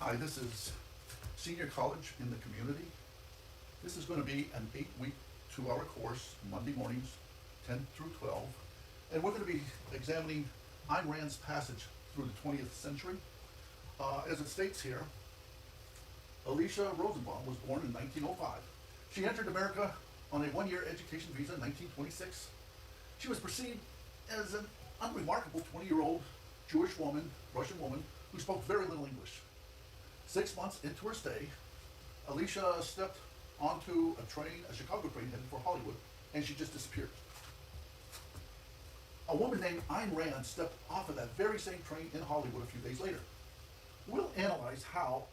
Hi, this is Senior College in the Community. This is going to be an 8-week, 2-hour course, Monday mornings, 10 through 12. And we're going to be examining Ayn Rand's passage through the 20th century. As it states here, Alissa Rosenbaum was born in 1905. She entered America on a one-year education visa in 1926. She was perceived as an unremarkable 20-year-old Jewish woman, Russian woman, who spoke very little English. 6 months into her stay, Alissa stepped onto a Chicago train headed for Hollywood, and she just disappeared. A woman named Ayn Rand stepped off of that very same train in Hollywood a few days later. We'll analyze how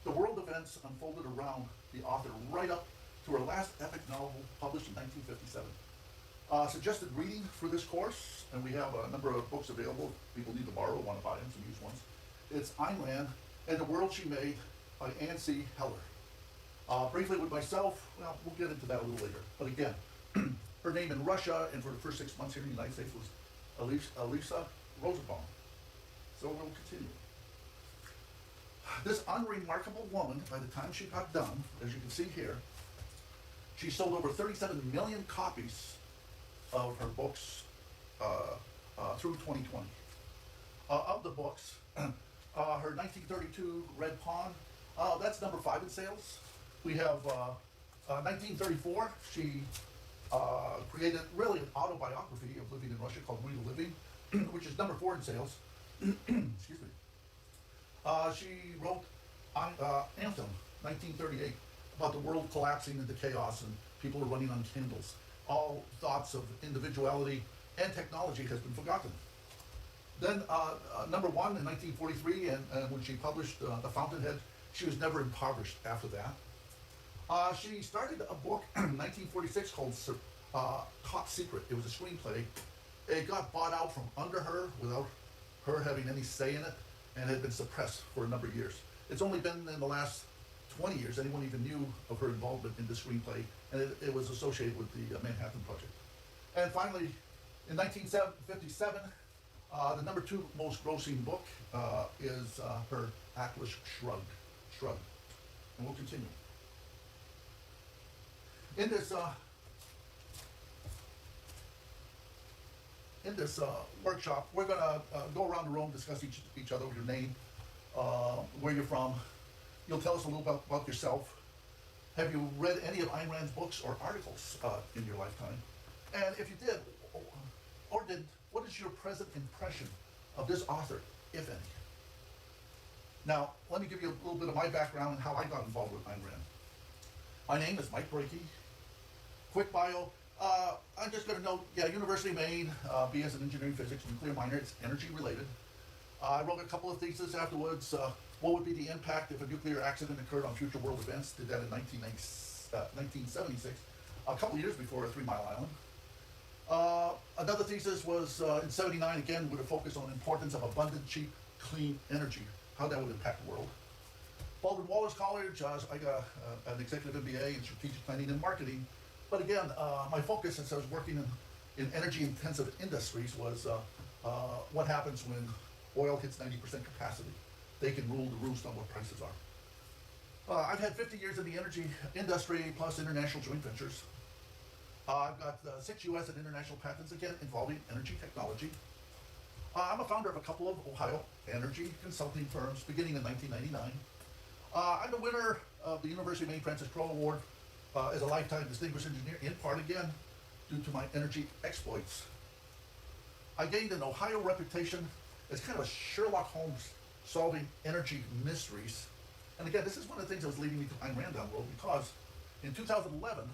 the world events unfolded around the author right up to her last epic novel published in 1957. Suggested reading for this course, and we have a number of books available if people need to borrow, want to buy them, some used ones. It's Ayn Rand and the World She Made by Ann C. Heller. Briefly with myself, well, we'll get into that a little later. But again, her name in Russia and for the first 6 months here in the United States was Alissa Rosenbaum. So we'll continue. This unremarkable woman, by the time she got done, as you can see here, she sold over 37 million copies of her books through 2020. Of the books, her 1932 Red Pawn, that's number 5 in sales. We have 1934, she created really an autobiography of living in Russia called Real Living, which is number 4 in sales. Excuse me. She wrote Anthem, 1938, about the world collapsing into chaos and people are running on candles. All thoughts of individuality and technology has been forgotten. Then number 1 in 1943, and when she published The Fountainhead, she was never impoverished after that. She started a book in 1946 called Top Secret. It was a screenplay. It got bought out from under her without her having any say in it, and had been suppressed for a number of years. It's only been in the last 20 years anyone even knew of her involvement in the screenplay, and it was associated with the Manhattan Project. And finally, in 1957, the number 2 most grossing book is her Atlas Shrugged. And we'll continue. In this workshop, we're going to go around the room, discuss each other with your name, where you're from. You'll tell us a little about yourself. Have you read any of Ayn Rand's books or articles in your lifetime? And if you did, or did, what is your present impression of this author, if any? Now, let me give you a little bit of my background and how I got involved with Ayn Rand. My name is Mike Brakey. Quick bio. I'm just going to note, University of Maine, BS in engineering physics, nuclear minor. It's energy related. I wrote a couple of theses afterwards. What would be the impact if a nuclear accident occurred on future world events? Did that in 1976, a couple of years before 3 Mile Island. Another thesis was in 79, again, with a focus on the importance of abundant, cheap, clean energy, how that would impact the world. Baldwin Wallace College, I got an executive MBA in strategic planning and marketing. But again, my focus, since I was working in energy-intensive industries, was what happens when oil hits 90% capacity. They can rule the roost on what prices are. I've had 50 years in the energy industry, plus international joint ventures. I've got 6 U.S. and international patents, again, involving energy technology. I'm a founder of a couple of Ohio energy consulting firms, beginning in 1999. I'm the winner of the University of Maine Francis Crowe Award as a Lifetime Distinguished Engineer, in part, again, due to my energy exploits. I gained an Ohio reputation as kind of a Sherlock Holmes solving energy mysteries. And again, this is one of the things that was leading me to Ayn Rand down the road, because in 2011,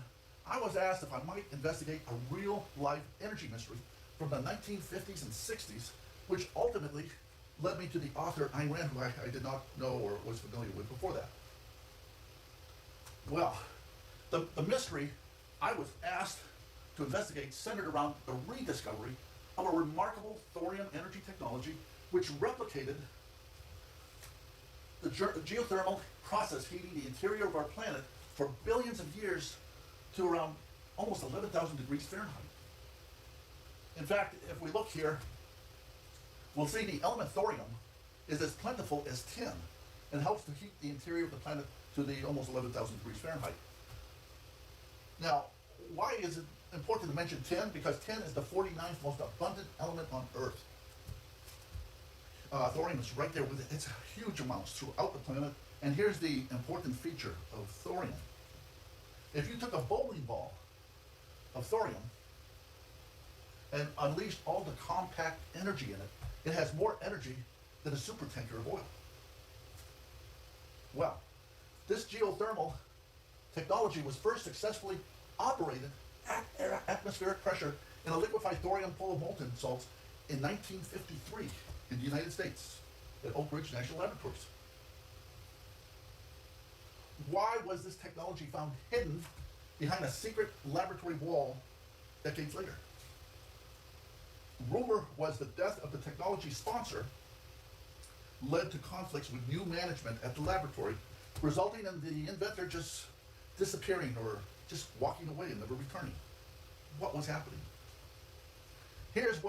I was asked if I might investigate a real-life energy mystery from the 1950s and 60s, which ultimately led me to the author Ayn Rand, who I did not know or was familiar with before that. Well, the mystery I was asked to investigate centered around the rediscovery of a remarkable thorium energy technology which replicated the geothermal process heating the interior of our planet for billions of years to around almost 11,000 degrees Fahrenheit. In fact, if we look here, we'll see the element thorium is as plentiful as tin. and helps to heat the interior of the planet to the almost 11,000 degrees Fahrenheit. Now, why is it important to mention tin? Because tin is the 49th most abundant element on Earth. Thorium is right there with it. It's huge amounts throughout the planet. And here's the important feature of thorium. If you took a bowling ball of thorium and unleashed all the compact energy in it, it has more energy than a supertanker of oil. Well, this geothermal technology was first successfully operated at atmospheric pressure in a liquefied thorium full of molten salts in 1953 in the United States at Oak Ridge National Laboratories. Why was this technology found hidden behind a secret laboratory wall decades later? Rumor was the death of the technology sponsor led to conflicts with new management at the laboratory, resulting in the inventor just disappearing or just walking away and never returning. What was happening? Here's what